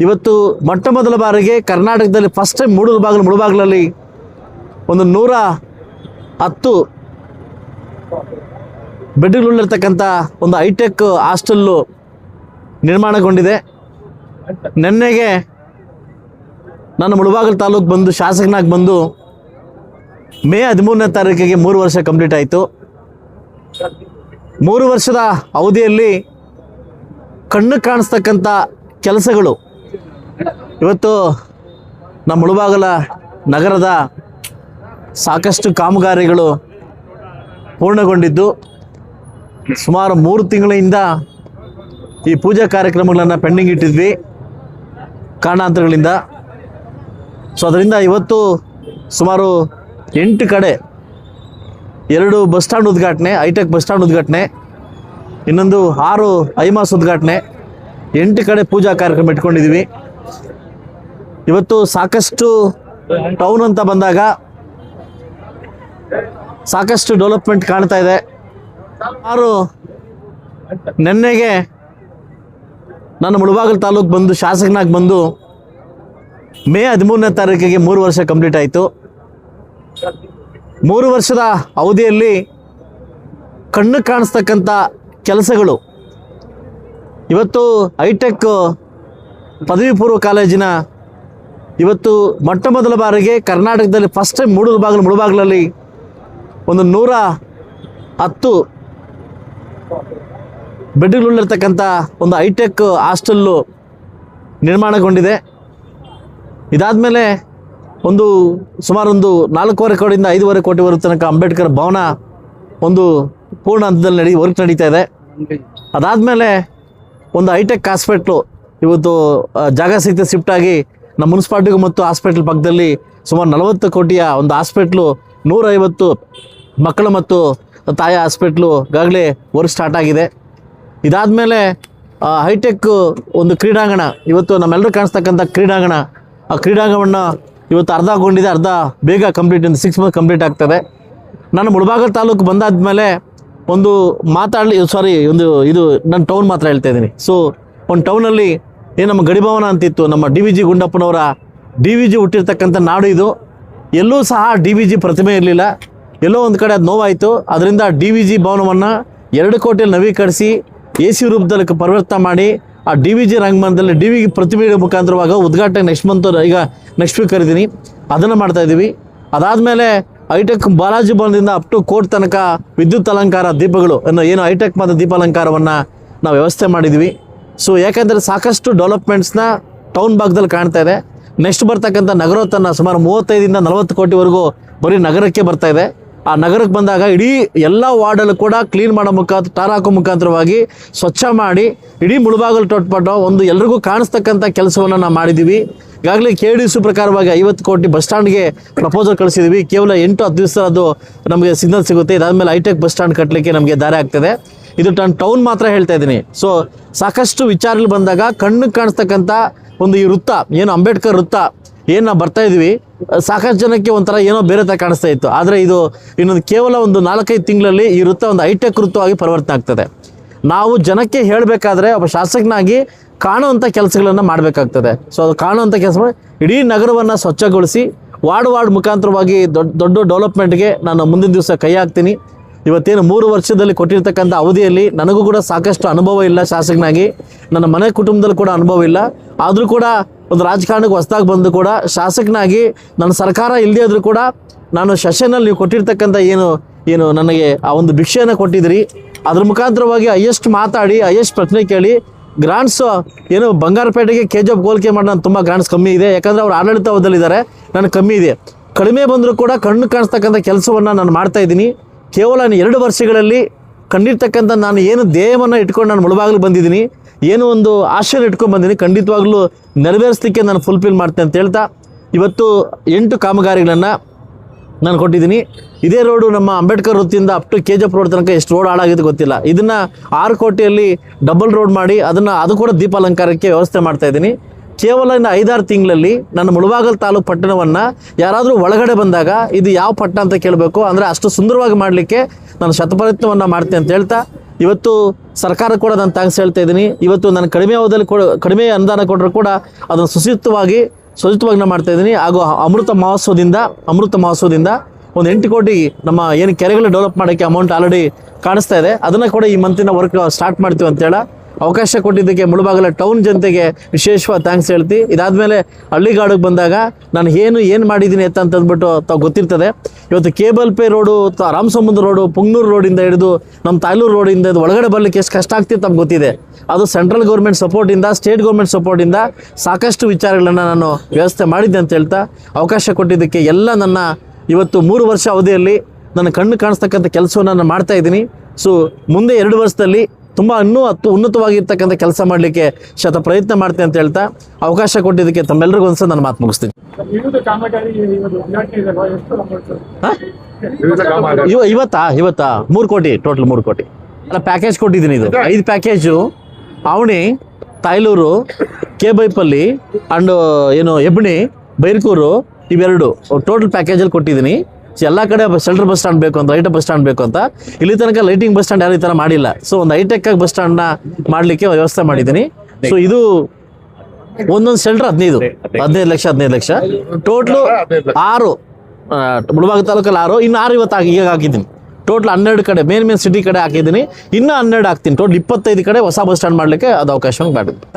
ಇವತ್ತು ಮೊಟ್ಟ ಮೊದಲ ಬಾರಿಗೆ ಕರ್ನಾಟಕದಲ್ಲಿ ಫಸ್ಟ್ ಟೈಮ್ ಮುಳುಬಾಗಿಲಲ್ಲಿ ಒಂದು 110 ಬೆಡ್ಗಳಿರ್ತಕ್ಕಂಥ ಒಂದು ಹೈಟೆಕ್ ಹಾಸ್ಟೆಲ್ಲು ನಿರ್ಮಾಣಗೊಂಡಿದೆ. ನಿನ್ನೆಗೆ ನಾನು ಮುಳುಬಾಗಿಲು ತಾಲೂಕು ಬಂದು ಶಾಸಕನಾಗಿ ಬಂದು ಮೇ 13ನೇ ತಾರೀಕಿಗೆ 3 ವರ್ಷ ಕಂಪ್ಲೀಟ್ ಆಯಿತು. 3 ವರ್ಷದ ಅವಧಿಯಲ್ಲಿ ಕಣ್ಣು ಕಾಣಿಸ್ತಕ್ಕಂಥ ಕೆಲಸಗಳು ಇವತ್ತು ನಮ್ಮ ಮುಳುಬಾಗಿಲ ನಗರದ ಸಾಕಷ್ಟು ಕಾಮಗಾರಿಗಳು ಪೂರ್ಣಗೊಂಡಿದ್ದು, ಸುಮಾರು 3 ತಿಂಗಳಿಂದ ಈ ಪೂಜಾ ಕಾರ್ಯಕ್ರಮಗಳನ್ನು ಪೆಂಡಿಂಗ್ ಇಟ್ಟಿದ್ವಿ ಕಾರಣಾಂತರಗಳಿಂದ. ಸೊ ಅದರಿಂದ ಇವತ್ತು ಸುಮಾರು 8 ಕಡೆ 2 ಬಸ್ ಸ್ಟ್ಯಾಂಡ್ ಉದ್ಘಾಟನೆ, ಹೈಟೆಕ್ ಬಸ್ ಸ್ಟ್ಯಾಂಡ್ ಉದ್ಘಾಟನೆ, ಇನ್ನೊಂದು 6 ಐಮಾಸ್ ಉದ್ಘಾಟನೆ, 8 ಕಡೆ ಪೂಜಾ ಕಾರ್ಯಕ್ರಮ ಇಟ್ಕೊಂಡಿದ್ದೀವಿ. ಇವತ್ತು ಸಾಕಷ್ಟು ಟೌನ್ ಅಂತ ಬಂದಾಗ ಸಾಕಷ್ಟು ಡೆವಲಪ್ಮೆಂಟ್ ಕಾಣ್ತಾ ಇದೆ. ನಿನ್ನೆಗೆ ನಾನು ಮುಳುಬಾಗಿಲು ತಾಲೂಕು ಬಂದು ಶಾಸಕನಾಗಿ ಬಂದು ಮೇ 13ನೇ ತಾರೀಕಿಗೆ 3 ವರ್ಷ ಕಂಪ್ಲೀಟ್ ಆಯಿತು. 3 ವರ್ಷದ ಅವಧಿಯಲ್ಲಿ ಕಣ್ಣು ಕಾಣಿಸ್ತಕ್ಕಂಥ ಕೆಲಸಗಳು ಇವತ್ತು ಹೈಟೆಕ್ ಪದವಿ ಪೂರ್ವ ಕಾಲೇಜಿನ ಇವತ್ತು ಮೊಟ್ಟ ಮೊದಲ ಬಾರಿಗೆ ಕರ್ನಾಟಕದಲ್ಲಿ ಫಸ್ಟ್ ಟೈಮ್ ಮುಳುಬಾಗಿಲಲ್ಲಿ ಒಂದು 110 ಬೆಡ್ಗಳಿರ್ತಕ್ಕಂಥ ಒಂದು ಹೈಟೆಕ್ ಹಾಸ್ಟೆಲ್ಲು ನಿರ್ಮಾಣಗೊಂಡಿದೆ. ಇದಾದಮೇಲೆ ಸುಮಾರು 4.25 ಕೋಟಿಯಿಂದ 5.5 ಕೋಟಿವರೆಗೂ ತನಕ ಅಂಬೇಡ್ಕರ್ ಭವನ ಒಂದು ಪೂರ್ಣ ಹಂತದಲ್ಲಿ ವರ್ಕ್ ನಡೀತಾ ಇದೆ. ಅದಾದಮೇಲೆ ಒಂದು ಹೈಟೆಕ್ ಹಾಸ್ಪಿಟ್ಲು ಇವತ್ತು ಜಾಗ ಸಹಿತ ಶಿಫ್ಟ್ ಆಗಿ ನಮ್ಮ ಮುನ್ಸಿಪಾಲ್ಟಿಗೂ ಮತ್ತು ಹಾಸ್ಪಿಟ್ಲ್ ಪಕ್ಕದಲ್ಲಿ ಸುಮಾರು 40 ಕೋಟಿಯ ಒಂದು ಹಾಸ್ಪಿಟ್ಲು, 150 ಮಕ್ಕಳು ಮತ್ತು ತಾಯಿ ಹಾಸ್ಪಿಟ್ಲು ಈಗಾಗಲೇ ವರ್ಕ್ ಸ್ಟಾರ್ಟ್ ಆಗಿದೆ. ಇದಾದಮೇಲೆ ಹೈಟೆಕ್ ಒಂದು ಕ್ರೀಡಾಂಗಣ, ಇವತ್ತು ನಮ್ಮೆಲ್ಲರೂ ಕಾಣಿಸ್ತಕ್ಕಂಥ ಕ್ರೀಡಾಂಗಣ, ಆ ಕ್ರೀಡಾಂಗಣವನ್ನು ಇವತ್ತು ಅರ್ಧಗೊಂಡಿದೆ, ಅರ್ಧ ಬೇಗ ಕಂಪ್ಲೀಟ್, 6 ಮಂತ್ ಕಂಪ್ಲೀಟ್ ಆಗ್ತದೆ. ನಾನು ಮುಳುಬಾಗಿಲು ತಾಲೂಕು ಬಂದಾದಮೇಲೆ ಒಂದು ನಾನು ಟೌನ್ ಮಾತ್ರ ಹೇಳ್ತಾ ಇದ್ದೀನಿ. ಸೊ ಒಂದು ಟೌನಲ್ಲಿ ನಮ್ಮ ಗಡಿಭವನ ಅಂತಿತ್ತು, ನಮ್ಮ DVG ಗುಂಡಪ್ಪನವರ DVG ಹುಟ್ಟಿರ್ತಕ್ಕಂಥ ನಾಡು ಇದು. ಎಲ್ಲೂ ಸಹ DVG ಪ್ರತಿಮೆ ಇರಲಿಲ್ಲ, ಎಲ್ಲೋ ಒಂದು ಕಡೆ ಅದು ನೋವಾಯಿತು. ಅದರಿಂದ DVG ಭವನವನ್ನು 2 ಕೋಟಿಯಲ್ಲಿ ನವೀಕರಿಸಿ AC ರೂಪದಲ್ಲಿ ಪರಿವರ್ತನೆ ಮಾಡಿ ಆ DVG ರಂಗಮಂದಿರದಲ್ಲಿ DVG ಪ್ರತಿಮೆ ಮುಖಾಂತರವಾಗ ಉದ್ಘಾಟನೆ ನೆಕ್ಸ್ಟ್ ವೀಕ್ ಕರೀತೀನಿ, ಅದನ್ನು ಮಾಡ್ತಾಯಿದ್ದೀವಿ. ಅದಾದಮೇಲೆ ಹೈಟೆಕ್ ಬಾಲಾಜಿ ಭವನದಿಂದ ಅಪ್ ಟು ಕೋರ್ಟ್ ತನಕ ವಿದ್ಯುತ್ ಅಲಂಕಾರ ದೀಪಗಳು ಏನು ಹೈಟೆಕ್ ಮತ್ತು ದೀಪಾಲಂಕಾರವನ್ನು ನಾವು ವ್ಯವಸ್ಥೆ ಮಾಡಿದ್ವಿ. ಸೊ ಯಾಕೆಂದರೆ ಸಾಕಷ್ಟು ಡೆವಲಪ್ಮೆಂಟ್ಸ್ನ ಟೌನ್ ಭಾಗದಲ್ಲಿ ಕಾಣ್ತಾ ಇದೆ. ನೆಕ್ಸ್ಟ್ ಬರ್ತಕ್ಕಂಥ ನಗರೋತ್ಥಾನ ಸುಮಾರು 35ರಿಂದ 40 ಕೋಟಿವರೆಗೂ ಬರೀ ನಗರಕ್ಕೆ ಬರ್ತಾ ಇದೆ. ಆ ನಗರಕ್ಕೆ ಬಂದಾಗ ಇಡೀ ಎಲ್ಲ ವಾರ್ಡಲ್ಲೂ ಕೂಡ ಕ್ಲೀನ್ ಮಾಡೋ ಮುಖಾಂತರ, ಟಾರ್ ಹಾಕೋ ಮುಖಾಂತರವಾಗಿ ಸ್ವಚ್ಛ ಮಾಡಿ ಇಡೀ ಮುಳುಬಾಗಿಲು ತೊಟ್ಪಟ್ಟು ಒಂದು ಎಲ್ರಿಗೂ ಕಾಣಿಸ್ತಕ್ಕಂಥ ಕೆಲಸವನ್ನು ನಾವು ಮಾಡಿದ್ದೀವಿ. ಈಗಾಗಲೇ KDC ಪ್ರಕಾರವಾಗಿ 50 ಕೋಟಿ ಬಸ್ ಸ್ಟ್ಯಾಂಡ್ಗೆ ಪ್ರಪೋಸಲ್ ಕಳಿಸಿದ್ದೀವಿ. ಕೇವಲ 8-10 ದಿವಸ ಅದು ನಮಗೆ ಸಿಗ್ನಲ್ ಸಿಗುತ್ತೆ. ಇದಾದಮೇಲೆ ಹೈಟೆಕ್ ಬಸ್ ಸ್ಟ್ಯಾಂಡ್ ಕಟ್ಟಲಿಕ್ಕೆ ನಮಗೆ ದಾರಿ ಆಗ್ತದೆ. ಇದು ನಾನು ಟೌನ್ ಮಾತ್ರ ಹೇಳ್ತಾ ಇದ್ದೀನಿ. ಸೊ ಸಾಕಷ್ಟು ವಿಚಾರಗಳು ಬಂದಾಗ ಕಣ್ಣು ಕಾಣಿಸ್ತಕ್ಕಂಥ ಒಂದು ಈ ವೃತ್ತ, ಏನು ಅಂಬೇಡ್ಕರ್ ವೃತ್ತ ಏನು ನಾವು ಬರ್ತಾ ಇದ್ವಿ, ಸಾಕಷ್ಟು ಜನಕ್ಕೆ ಒಂಥರ ಏನೋ ಬೇರೆ ಥರ ಕಾಣಿಸ್ತಾ ಇತ್ತು. ಆದರೆ ಇದು ಇನ್ನೊಂದು ಕೇವಲ ಒಂದು 4-5 ತಿಂಗಳಲ್ಲಿ ಈ ವೃತ್ತ ಒಂದು ಹೈಟೆಕ್ ವೃತ್ತವಾಗಿ ಪರಿವರ್ತನೆ ಆಗ್ತದೆ. ನಾವು ಜನಕ್ಕೆ ಹೇಳಬೇಕಾದ್ರೆ ಒಬ್ಬ ಶಾಸಕನಾಗಿ ಕಾಣುವಂಥ ಕೆಲಸಗಳನ್ನು ಮಾಡಬೇಕಾಗ್ತದೆ. ಸೊ ಅದು ಕಾಣುವಂಥ ಕೆಲಸ ಮಾಡಿ ಇಡೀ ನಗರವನ್ನು ಸ್ವಚ್ಛಗೊಳಿಸಿ ವಾರ್ಡ್ ಮುಖಾಂತರವಾಗಿ ದೊಡ್ಡ ಡೆವಲಪ್ಮೆಂಟ್ಗೆ ನಾನು ಮುಂದಿನ ದಿವಸ ಕೈ ಹಾಕ್ತೀನಿ. ಇವತ್ತೇನು 3 ವರ್ಷದಲ್ಲಿ ಕೊಟ್ಟಿರ್ತಕ್ಕಂಥ ಅವಧಿಯಲ್ಲಿ ನನಗೂ ಕೂಡ ಸಾಕಷ್ಟು ಅನುಭವ ಇಲ್ಲ ಶಾಸಕನಾಗಿ, ನನ್ನ ಮನೆ ಕುಟುಂಬದಲ್ಲಿ ಕೂಡ ಅನುಭವ ಇಲ್ಲ. ಆದರೂ ಕೂಡ ಒಂದು ರಾಜಕಾರಣಕ್ಕೆ ಹೊಸದಾಗಿ ಬಂದು ಕೂಡ ಶಾಸಕನಾಗಿ ನನ್ನ ಸರ್ಕಾರ ಇಲ್ಲದೇ ಆದರೂ ಕೂಡ ನಾನು ಸೆಷನಲ್ಲಿ ನೀವು ಕೊಟ್ಟಿರ್ತಕ್ಕಂಥ ಏನು ನನಗೆ ಆ ಒಂದು ಭಿಕ್ಷೆಯನ್ನು ಕೊಟ್ಟಿದ್ದೀರಿ, ಅದ್ರ ಮುಖಾಂತರವಾಗಿ ಹೈಯೆಸ್ಟ್ ಮಾತಾಡಿ ಹೈಯೆಸ್ಟ್ ಪ್ರಶ್ನೆ ಕೇಳಿ ಗ್ರಾಂಟ್ಸು ಏನು ಬಂಗಾರಪೇಟೆಗೆ KGF ಹೋಲಿಕೆ ಮಾಡಿ ನಾನು ತುಂಬ ಗ್ರಾಂಟ್ಸ್ ಕಮ್ಮಿ ಇದೆ. ಯಾಕಂದರೆ ಅವ್ರು ಆಡಳಿತದಲ್ಲಿದ್ದಾರೆ, ನನಗೆ ಕಮ್ಮಿ ಇದೆ. ಕಡಿಮೆ ಬಂದರೂ ಕೂಡ ಕಣ್ಣು ಕಾಣಿಸ್ತಕ್ಕಂಥ ಕೆಲಸವನ್ನು ನಾನು ಮಾಡ್ತಾಯಿದ್ದೀನಿ. ಕೇವಲ 2 ವರ್ಷಗಳಲ್ಲಿ ಕಂಡಿರ್ತಕ್ಕಂಥ ನಾನು ಏನು ಧ್ಯೇಯವನ್ನು ಇಟ್ಕೊಂಡು ನಾನು ಮುಳುಬಾಗಿಲು ಬಂದಿದ್ದೀನಿ, ಏನು ಒಂದು ಆಶಯ ಇಟ್ಕೊಂಡು ಬಂದಿದ್ದೀನಿ, ಖಂಡಿತವಾಗ್ಲೂ ನೆರವೇರಿಸಲಿಕ್ಕೆ ನಾನು ಫುಲ್ಫಿಲ್ ಮಾಡ್ತೇನೆ ಅಂತ ಹೇಳ್ತಾ ಇವತ್ತು 8 ಕಾಮಗಾರಿಗಳನ್ನು ನಾನು ಕೊಟ್ಟಿದ್ದೀನಿ. ಇದೇ ರೋಡು ನಮ್ಮ ಅಂಬೇಡ್ಕರ್ ವೃತ್ತಿಯಿಂದ ಅಪ್ ಟು KGF ರೋಡ್ ತನಕ ಎಷ್ಟು ರೋಡ್ ಹಾಳಾಗಿದೆ ಗೊತ್ತಿಲ್ಲ. ಇದನ್ನು 6 ಕೋಟಿಯಲ್ಲಿ ಡಬಲ್ ರೋಡ್ ಮಾಡಿ ಅದು ಕೂಡ ದೀಪಾಲಂಕಾರಕ್ಕೆ ವ್ಯವಸ್ಥೆ ಮಾಡ್ತಾಯಿದ್ದೀನಿ. ಕೇವಲ ಇನ್ನು 5-6 ತಿಂಗಳಲ್ಲಿ ನನ್ನ ಮುಳುಬಾಗಿಲು ತಾಲೂಕು ಪಟ್ಟಣವನ್ನು ಯಾರಾದರೂ ಒಳಗಡೆ ಬಂದಾಗ ಇದು ಯಾವ ಪಟ್ಟಣ ಅಂತ ಕೇಳಬೇಕು. ಅಂದರೆ ಅಷ್ಟು ಸುಂದರವಾಗಿ ಮಾಡಲಿಕ್ಕೆ ನಾನು ಶತಪ್ರಯತ್ನವನ್ನು ಮಾಡ್ತೇನೆ ಅಂತ ಹೇಳ್ತಾ ಇವತ್ತು ಸರ್ಕಾರ ಕೂಡ ನಾನು ಥ್ಯಾಂಕ್ಸ್ ಹೇಳ್ತಾ ಇದ್ದೀನಿ. ಇವತ್ತು ನಾನು ಕಡಿಮೆ ಅವಧಿಯಲ್ಲಿ ಕಡಿಮೆ ಅನುದಾನ ಕೊಟ್ಟರು ಕೂಡ ಅದನ್ನು ಸುಸೂತ್ರವಾಗಿ ನಾನು ಮಾಡ್ತಾ ಇದ್ದೀನಿ. ಹಾಗೂ ಅಮೃತ ಮಹೋತ್ಸವದಿಂದ ಒಂದು 8 ಕೋಟಿ ನಮ್ಮ ಏನು ಕೆರೆಗಳು ಡೆವಲಪ್ ಮಾಡೋಕ್ಕೆ ಅಮೌಂಟ್ ಆಲ್ರೆಡಿ ಕಾಣಿಸ್ತಾ ಇದೆ. ಅದನ್ನು ಕೂಡ ಈ ಮಂತಿನ ವರ್ಕ್ ಸ್ಟಾರ್ಟ್ ಮಾಡ್ತೀವಿ ಅಂತೇಳಿ ಅವಕಾಶ ಕೊಟ್ಟಿದ್ದಕ್ಕೆ ಮುಳಬಾಗಿಲ ಟೌನ್ ಜನತೆಗೆ ವಿಶೇಷವಾದ ಥ್ಯಾಂಕ್ಸ್ ಹೇಳ್ತೀವಿ. ಇದಾದಮೇಲೆ ಹಳ್ಳಿಗಾಡಿಗೆ ಬಂದಾಗ ನಾನು ಏನು ಮಾಡಿದ್ದೀನಿ ಅಂತಂದ್ಬಿಟ್ಟು ತಾವು ಗೊತ್ತಿರ್ತದೆ. ಇವತ್ತು ಕೇಬಲ್ ಪೇ ರೋಡು, ರಾಮಸಮುದ್ರ ರೋಡು, ಪುಂಗ್ನೂರು ರೋಡಿಂದ ಹಿಡಿದು ನಮ್ಮ ತಾಯ್ಲೂರು ರೋಡಿಂದ ಒಳಗಡೆ ಬರಲಿಕ್ಕೆ ಎಷ್ಟು ಕಷ್ಟ ಆಗ್ತಿತ್ತು ತಮ್ಗೆ ಗೊತ್ತಿದೆ. ಅದು ಸೆಂಟ್ರಲ್ ಗೌರ್ಮೆಂಟ್ ಸಪೋರ್ಟಿಂದ, ಸ್ಟೇಟ್ ಗೌರ್ಮೆಂಟ್ ಸಪೋರ್ಟಿಂದ ಸಾಕಷ್ಟು ವಿಚಾರಗಳನ್ನು ನಾನು ವ್ಯವಸ್ಥೆ ಮಾಡಿದ್ದೆ ಅಂತ ಹೇಳ್ತಾ ಅವಕಾಶ ಕೊಟ್ಟಿದ್ದಕ್ಕೆ ಎಲ್ಲ ನನ್ನ ಇವತ್ತು 3 ವರ್ಷ ಅವಧಿಯಲ್ಲಿ ನನ್ನ ಕಣ್ಣು ಕಾಣಿಸ್ತಕ್ಕಂಥ ಕೆಲಸವನ್ನು ನಾನು ಮಾಡ್ತಾ ಇದ್ದೀನಿ. ಸೊ ಮುಂದೆ 2 ವರ್ಷದಲ್ಲಿ ತುಂಬ ಇನ್ನೂ ಉನ್ನತವಾಗಿರ್ತಕ್ಕಂಥ ಕೆಲಸ ಮಾಡಲಿಕ್ಕೆ ಪ್ರಯತ್ನ ಮಾಡ್ತೇನೆ ಅಂತ ಹೇಳ್ತಾ ಅವಕಾಶ ಕೊಟ್ಟಿದ್ದಕ್ಕೆ ತಮ್ಮೆಲ್ಲರಿಗೂ ಒಂದ್ಸಲ ನಾನು ಮಾತು ಮುಗಿಸ್ತೀನಿ. ಇವತ್ತಾ 3 ಕೋಟಿ ಟೋಟಲ್ 3 ಕೋಟಿ ಅಲ್ಲ ಪ್ಯಾಕೇಜ್ ಕೊಟ್ಟಿದ್ದೀನಿ. ಇದು 5 ಪ್ಯಾಕೇಜು ಅವಣಿ, ತಾಯ್ಲೂರು, ಕೆಬೈಪಲ್ಲಿ ಅಂಡ್ ಹೆಬ್ಣಿ, ಬೈರ್ಕೂರು ಇವೆರಡು ಟೋಟಲ್ ಪ್ಯಾಕೇಜಲ್ಲಿ ಕೊಟ್ಟಿದ್ದೀನಿ. ಎಲ್ಲ ಕಡೆ ಸೆಂಟ್ರಲ್ ಬಸ್ ಸ್ಟ್ಯಾಂಡ್ ಬೇಕು ಅಂತ, ಹೈಟೆಕ್ ಬಸ್ ಸ್ಟ್ಯಾಂಡ್ ಬೇಕು ಅಂತ, ಇಲ್ಲಿ ತನಕ ಲೈಟಿಂಗ್ ಬಸ್ ಸ್ಟ್ಯಾಂಡ್ ಯಾರು ಈ ಥರ ಮಾಡಿಲ್ಲ. ಸೊ ಒಂದು ಹೈಟೆಕ್ ಆಗಿ ಬಸ್ ಸ್ಟ್ಯಾಂಡ್ನ ಮಾಡಲಿಕ್ಕೆ ವ್ಯವಸ್ಥೆ ಮಾಡಿದ್ದೀನಿ. ಸೊ ಇದು ಒಂದೊಂದು ಸೆಂಟ್ರ್ 15 ಲಕ್ಷ ಟೋಟ್ಲು 6 ಮುಳಬಾಗಿಲು ತಾಲೂಕಲ್ಲಿ 6, ಇನ್ನು 6 ಇವತ್ತು ಈಗ ಹಾಕಿದ್ದೀನಿ. ಟೋಟಲ್ 12 ಕಡೆ ಮೇನ್ ಸಿಟಿ ಕಡೆ ಹಾಕಿದ್ದೀನಿ. ಇನ್ನೂ 12 ಹಾಕ್ತೀನಿ. ಟೋಟಲ್ 25 ಕಡೆ ಹೊಸ ಬಸ್ ಸ್ಟ್ಯಾಂಡ್ ಮಾಡಲಿಕ್ಕೆ ಅದು ಅವಕಾಶ ಮಾಡಿದ್ದೀನಿ.